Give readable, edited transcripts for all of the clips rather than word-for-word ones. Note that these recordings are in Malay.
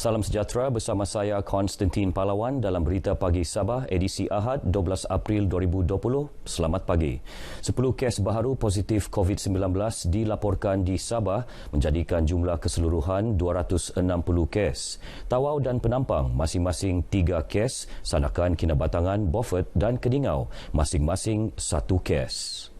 Salam sejahtera, bersama saya Konstantin Pahlawan dalam Berita Pagi Sabah edisi Ahad 12 April 2020. Selamat pagi. 10 kes baharu positif COVID-19 dilaporkan di Sabah menjadikan jumlah keseluruhan 260 kes. Tawau dan Penampang masing-masing 3 kes, Sandakan, Kinabatangan, Beaufort dan Keningau masing-masing 1 kes.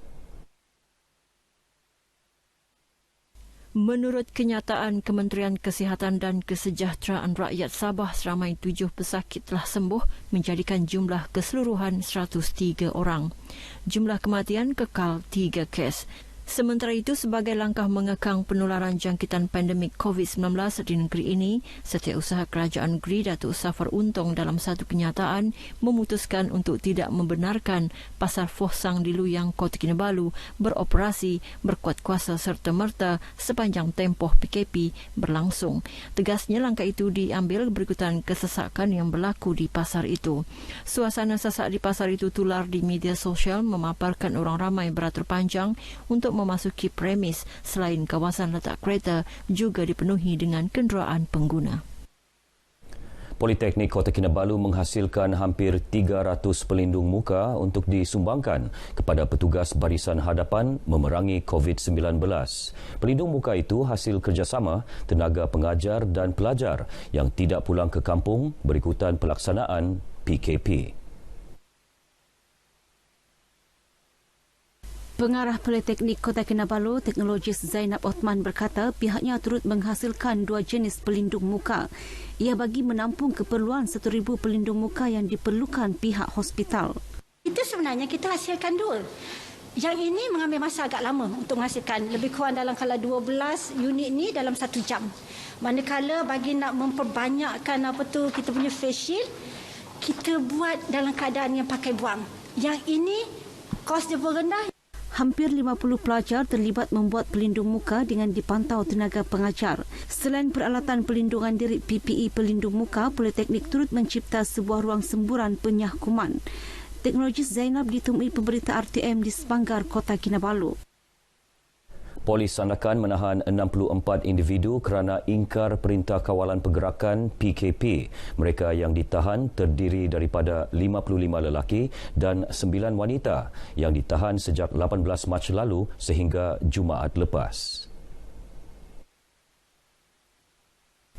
Menurut kenyataan Kementerian Kesihatan dan Kesejahteraan Rakyat Sabah, seramai 7 pesakit telah sembuh menjadikan jumlah keseluruhan 103 orang. Jumlah kematian kekal 3 kes. Sementara itu, sebagai langkah mengekang penularan jangkitan pandemik COVID-19 di negeri ini, Setiausaha Kerajaan Negeri Datuk Safar Untong dalam satu kenyataan memutuskan untuk tidak membenarkan Pasar Fosang di Luyang, Kota Kinabalu beroperasi berkuat kuasa serta-merta sepanjang tempoh PKP berlangsung. Tegasnya, langkah itu diambil berikutan kesesakan yang berlaku di pasar itu. Suasana sesak di pasar itu tular di media sosial, memaparkan orang ramai beratur panjang untuk memasuki premis selain kawasan letak kereta juga dipenuhi dengan kenderaan pengguna. Politeknik Kota Kinabalu menghasilkan hampir 300 pelindung muka untuk disumbangkan kepada petugas barisan hadapan memerangi COVID-19. Pelindung muka itu hasil kerjasama tenaga pengajar dan pelajar yang tidak pulang ke kampung berikutan pelaksanaan PKP. Pengarah Politeknik Kota Kinabalu, Teknologis Zainab Othman berkata pihaknya turut menghasilkan 2 jenis pelindung muka. Ia bagi menampung keperluan 1,000 pelindung muka yang diperlukan pihak hospital. Itu sebenarnya kita hasilkan 2. Yang ini mengambil masa agak lama untuk menghasilkan. Lebih kurang dalam kala 12 unit ni dalam 1 jam. Manakala bagi nak memperbanyakkan kita punya face shield, kita buat dalam keadaan yang pakai buang. Yang ini kos dia pun rendah. Hampir 50 pelajar terlibat membuat pelindung muka dengan dipantau tenaga pengajar. Selain peralatan pelindungan diri PPE pelindung muka, Politeknik turut mencipta sebuah ruang semburan penyah kuman. Teknologis Zainab ditemui pemberita RTM di Sepanggar, Kota Kinabalu. Polis Sandakan menahan 64 individu kerana ingkar Perintah Kawalan Pergerakan PKP. Mereka yang ditahan terdiri daripada 55 lelaki dan 9 wanita yang ditahan sejak 18 Mac lalu sehingga Jumaat lepas.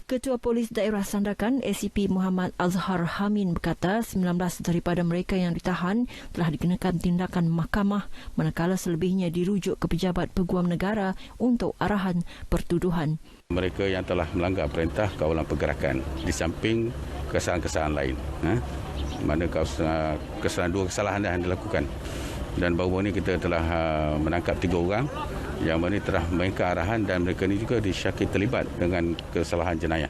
Ketua Polis Daerah Sandakan, ACP Muhammad Azhar Hamin berkata 19 daripada mereka yang ditahan telah dikenakan tindakan mahkamah manakala selebihnya dirujuk ke Pejabat Peguam Negara untuk arahan pertuduhan. Mereka yang telah melanggar Perintah Kawalan Pergerakan di samping kesalahan-kesalahan lain. Mana kesalahan 2 kesalahan yang dilakukan. Dan baru-baru ini kita telah menangkap 3 orang yang mana telah mengingkar arahan dan mereka ini juga disyaki terlibat dengan kesalahan jenayah.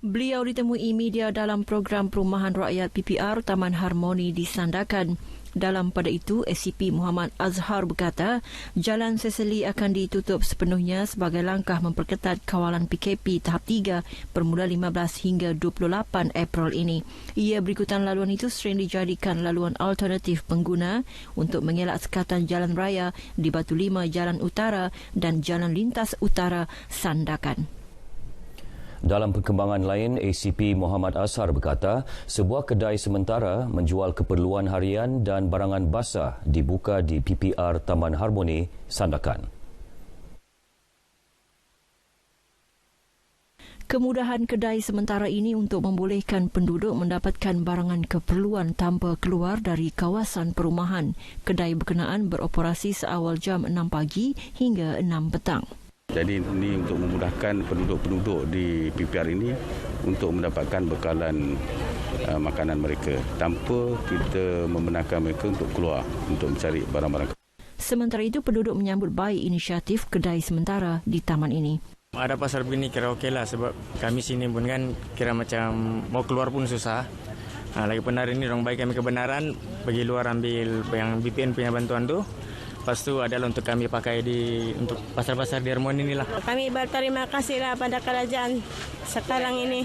Beliau ditemui media dalam program Perumahan Rakyat PPR Taman Harmoni di Sandakan. Dalam pada itu, ACP Muhammad Azhar berkata, Jalan Seseli akan ditutup sepenuhnya sebagai langkah memperketat kawalan PKP tahap 3 bermula 15 hingga 28 April ini. Ia berikutan laluan itu sering dijadikan laluan alternatif pengguna untuk mengelak sekatan jalan raya di Batu Lima Jalan Utara dan Jalan Lintas Utara Sandakan. Dalam perkembangan lain, ACP Muhammad Azhar berkata, sebuah kedai sementara menjual keperluan harian dan barangan basah dibuka di PPR Taman Harmoni, Sandakan. Kemudahan kedai sementara ini untuk membolehkan penduduk mendapatkan barangan keperluan tanpa keluar dari kawasan perumahan. Kedai berkenaan beroperasi seawal jam 6 pagi hingga 6 petang. Jadi ini untuk memudahkan penduduk-penduduk di PPR ini untuk mendapatkan bekalan makanan mereka tanpa kita membenarkan mereka untuk keluar untuk mencari barang-barang. Sementara itu, penduduk menyambut baik inisiatif kedai sementara di taman ini. Ada pasar begini kira okey lah sebab kami sini pun kan kira macam mau keluar pun susah. Lagi benar ini orang baik kami kebenaran pergi luar ambil yang BPN punya bantuan tu. Lepas tu adalah untuk kami pakai untuk pasar-pasar di Harmoni inilah. Kami berterima kasihlah pada kerajaan sekarang ini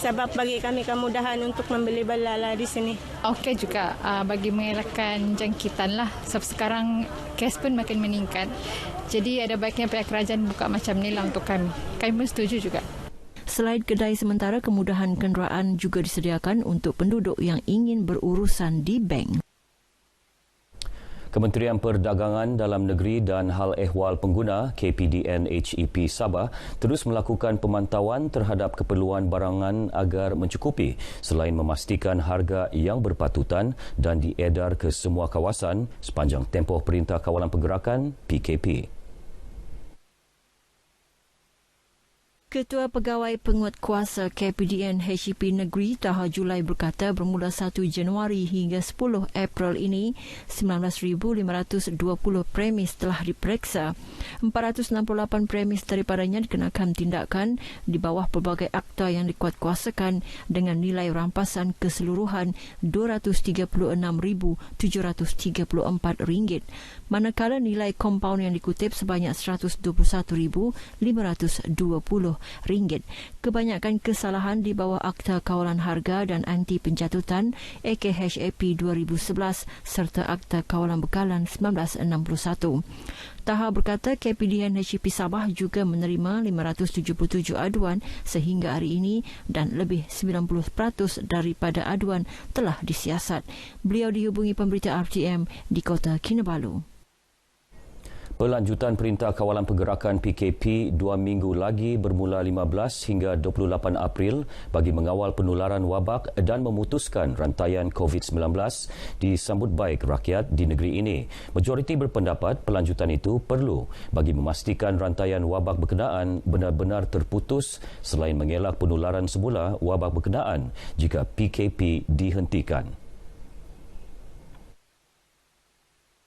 sebab bagi kami kemudahan untuk membeli balala di sini. Okey juga bagi mengelakkan jangkitan lah. Sebab sekarang kes pun makin meningkat. Jadi ada baiknya pihak kerajaan buka macam ni lah untuk kami. Kami pun setuju juga. Selain kedai sementara, kemudahan kenderaan juga disediakan untuk penduduk yang ingin berurusan di bank. Kementerian Perdagangan Dalam Negeri dan Hal Ehwal Pengguna KPDN HEP Sabah terus melakukan pemantauan terhadap keperluan barangan agar mencukupi selain memastikan harga yang berpatutan dan diedar ke semua kawasan sepanjang tempoh Perintah Kawalan Pergerakan PKP. Ketua Pegawai Penguatkuasa KPDN HEP Negeri Taha Julai berkata bermula 1 Januari hingga 10 April ini 19,520 premis telah diperiksa. 468 premis daripadanya dikenakan tindakan di bawah pelbagai akta yang dikuatkuasakan dengan nilai rampasan keseluruhan RM236,734. Manakala nilai kompaun yang dikutip sebanyak RM121,520. Kebanyakan kesalahan di bawah Akta Kawalan Harga dan Anti Penjatutan AKHAP 2011 serta Akta Kawalan Bekalan 1961. Taha berkata KPDN HEP Sabah juga menerima 577 aduan sehingga hari ini dan lebih 90% daripada aduan telah disiasat. Beliau dihubungi pemberita RTM di Kota Kinabalu. Pelanjutan Perintah Kawalan Pergerakan PKP 2 minggu lagi bermula 15 hingga 28 April bagi mengawal penularan wabak dan memutuskan rantaian COVID-19 disambut baik rakyat di negeri ini. Majoriti berpendapat pelanjutan itu perlu bagi memastikan rantaian wabak berkenaan benar-benar terputus selain mengelak penularan semula wabak berkenaan jika PKP dihentikan.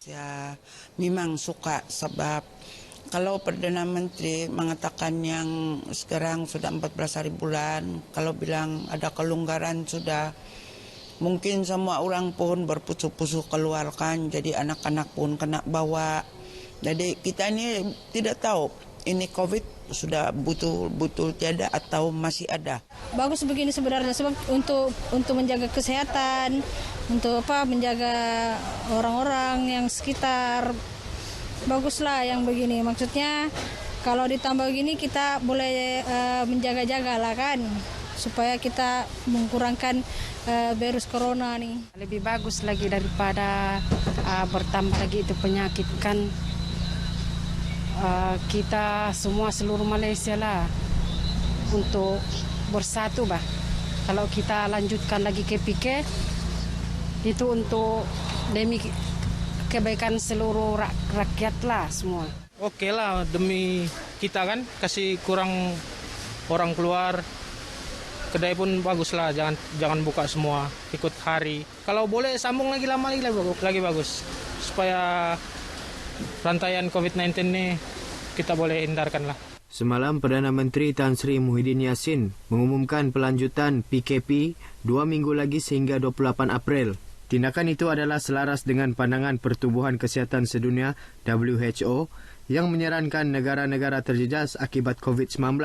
Saya memang suka sebab kalau Perdana Menteri mengatakan yang sekarang sudah 14 hari bulan, kalau bilang ada kelonggaran sudah, mungkin semua orang pun berpusu-pusu keluarkan, jadi anak-anak pun kena bawa. Jadi kita ini tidak tahu ini COVID sudah betul-betul tiada atau masih ada. Bagus begini sebenarnya sebab untuk menjaga kesehatan, untuk menjaga orang-orang yang sekitar. Baguslah yang begini. Maksudnya kalau ditambah begini kita boleh menjaga-jaga lah kan, supaya kita mengurangkan virus corona nih. Lebih bagus lagi daripada bertambah lagi itu penyakit kan. Kita semua seluruh Malaysia lah untuk bersatu bah. Kalau kita lanjutkan lagi KPK itu untuk demi kebaikan seluruh rakyat lah semua. Oke lah demi kita kan kasih kurang orang keluar. Kedai pun bagus lah, jangan buka semua ikut hari. Kalau boleh sambung lagi lama lagi bagus supaya rantaian COVID-19 ini kita boleh hindarkan lah. Semalam Perdana Menteri Tan Sri Muhyiddin Yassin mengumumkan pelanjutan PKP 2 minggu lagi sehingga 28 April. Tindakan itu adalah selaras dengan pandangan Pertubuhan Kesihatan Sedunia WHO yang menyarankan negara-negara terjejas akibat COVID-19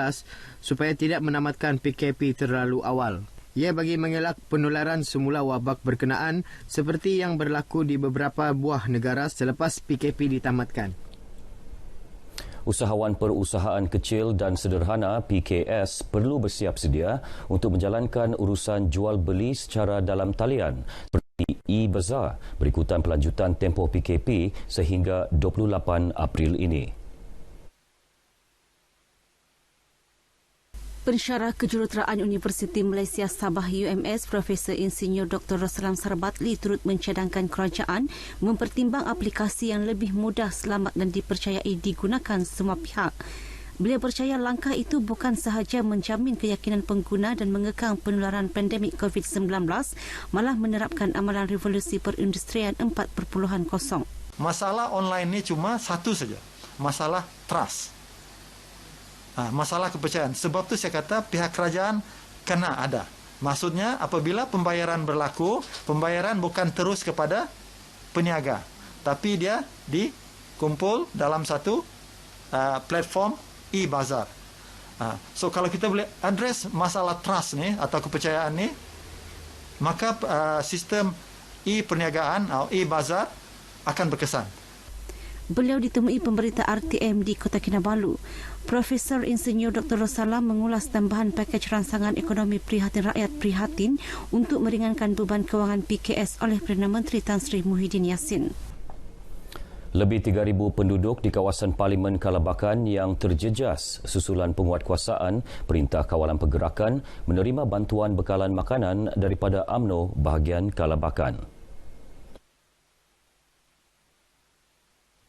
supaya tidak menamatkan PKP terlalu awal. Ia bagi mengelak penularan semula wabak berkenaan seperti yang berlaku di beberapa buah negara selepas PKP ditamatkan. Usahawan Perusahaan Kecil dan Sederhana PKS perlu bersiap sedia untuk menjalankan urusan jual beli secara dalam talian seperti e-Bazaar berikutan pelanjutan tempoh PKP sehingga 28 April ini. Pensyarah Kejuruteraan Universiti Malaysia Sabah UMS Profesor Insinyur Dr. Roslan Sarbatli turut mencadangkan kerajaan mempertimbang aplikasi yang lebih mudah, selamat dan dipercayai digunakan semua pihak. Beliau percaya langkah itu bukan sahaja menjamin keyakinan pengguna dan mengekang penularan pandemik COVID-19, malah menerapkan amalan revolusi perindustrian 4.0. Masalah online ini cuma satu saja, masalah trust. Masalah kepercayaan. Sebab tu saya kata pihak kerajaan kena ada. Maksudnya apabila pembayaran berlaku, pembayaran bukan terus kepada peniaga, tapi dia dikumpul dalam satu platform e-Bazaar. So kalau kita boleh address masalah trust ni atau kepercayaan ni, maka sistem e-perniagaan atau e-Bazaar akan berkesan. Beliau ditemui pemberita RTM di Kota Kinabalu. Profesor Insinyur Dr. Rosala mengulas tambahan pakej rangsangan ekonomi prihatin rakyat prihatin untuk meringankan beban kewangan PKS oleh Perdana Menteri Tan Sri Muhyiddin Yassin. Lebih 3,000 penduduk di kawasan Parlimen Kalabakan yang terjejas susulan penguatkuasaan Perintah Kawalan Pergerakan menerima bantuan bekalan makanan daripada UMNO bahagian Kalabakan.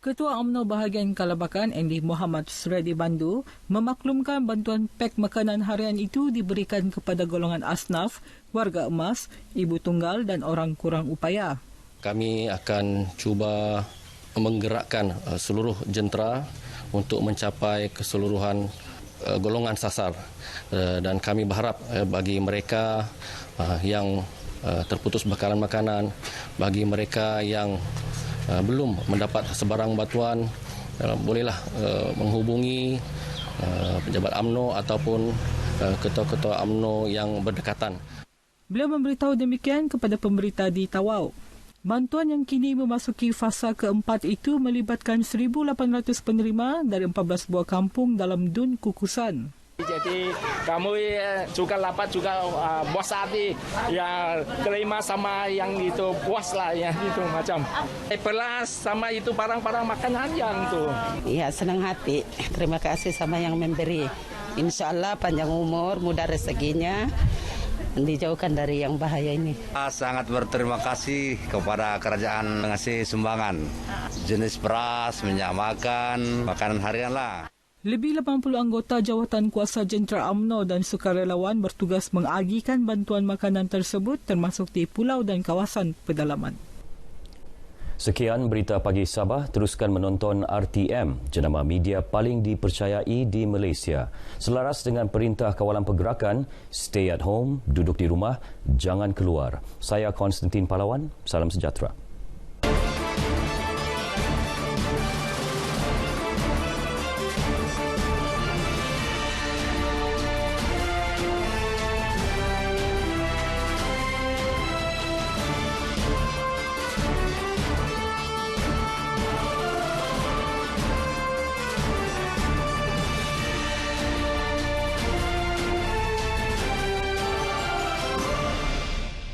Ketua UMNO bahagian Kalabakan, Endi Muhammad Suredi Bandu, memaklumkan bantuan pek makanan harian itu diberikan kepada golongan asnaf, warga emas, ibu tunggal dan orang kurang upaya. Kami akan cuba menggerakkan seluruh jentera untuk mencapai keseluruhan golongan sasar, dan kami berharap bagi mereka yang terputus bekalan makanan, bagi mereka yang belum mendapat sebarang bantuan, bolehlah menghubungi pejabat UMNO ataupun ketua-ketua UMNO yang berdekatan. Beliau memberitahu demikian kepada pemberita di Tawau. Bantuan yang kini memasuki fasa keempat itu melibatkan 1,800 penerima dari 14 buah kampung dalam Dun Kukusan. Jadi kami juga dapat juga puas hati, ya terima sama yang itu puas lah ya itu macam. Pelas sama itu barang-barang makanan yang itu. Ya senang hati, terima kasih sama yang memberi. Insya Allah panjang umur, mudah rezekinya, dijauhkan dari yang bahaya ini. Sangat berterima kasih kepada kerajaan mengasih sumbangan jenis beras, minyak makan, makanan harian lah. Lebih 80 anggota jawatan kuasa jentera UMNO dan sukarelawan bertugas mengagihkan bantuan makanan tersebut termasuk di pulau dan kawasan pedalaman. Sekian berita pagi Sabah. Teruskan menonton RTM, jenama media paling dipercayai di Malaysia. Selaras dengan Perintah Kawalan Pergerakan, stay at home, duduk di rumah, jangan keluar. Saya Konstantin Palawan, salam sejahtera.